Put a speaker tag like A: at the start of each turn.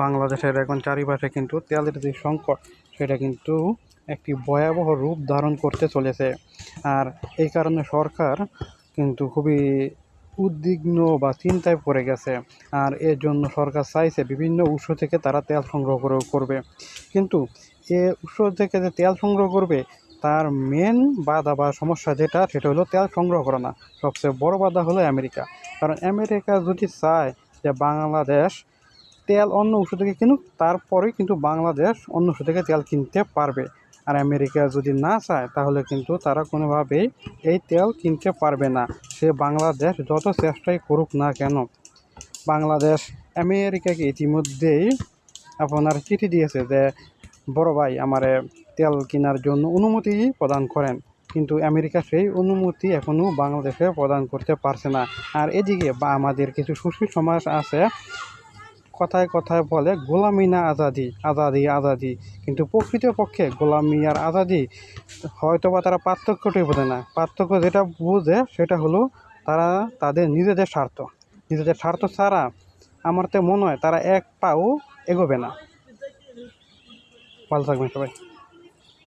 A: বাংলাদেশের এখন চারিপাশে কিন্তু তেলের যে সংকট সেটা কিন্তু একটি ভয়াবহ রূপ ধারণ করতে চলেছে। আর এই কারণে সরকার কিন্তু খুবই উদ্বিগ্ন বা চিন্তায় পড়ে গেছে। আর এর জন্য সরকার চাইছে বিভিন্ন উৎস থেকে তারা তেল সংগ্রহ করবে, কিন্তু এ উৎস থেকে যে তেল সংগ্রহ করবে তার মেন বাধা বা সমস্যা সেটা হলো তেল সংগ্রহ করা না। সবচেয়ে বড় বাধা হলো আমেরিকা। কারণ আমেরিকা যদি চায় যে বাংলাদেশ তেল অন্য উৎস থেকে কিনুক, তারপরেই কিন্তু বাংলাদেশ অন্য উৎস থেকে তেল কিনতে পারবে। আর আমেরিকা যদি না চায় তাহলে কিন্তু তারা কোনোভাবেই এই তেল কিনতে পারবে না। সে বাংলাদেশ যত চেষ্টাই করুক না কেন। বাংলাদেশ আমেরিকাকে ইতিমধ্যেই আপনার চিঠি দিয়েছে যে বড় ভাই আমারে তেল কেনার জন্য অনুমতি প্রদান করেন, কিন্তু আমেরিকা সেই অনুমতি এখনও বাংলাদেশে প্রদান করতে পারছে না। আর এদিকে বা আমাদের কিছু সুশীল সমাজ আছে, কথায় কথায় বলে গোলামি না আজাদি, আজাদি আজাদি, কিন্তু প্রকৃতপক্ষে গোলামি আর আজাদি হয়তো বা তারা পার্থক্যটাই বোঝে না। পার্থক্য যেটা বুঝে সেটা হলো তারা তাদের নিজেদের স্বার্থ ছাড়া আমার তো মনে হয় তারা এক পাও এগোবে না। ভালো থাকবেন সবাই।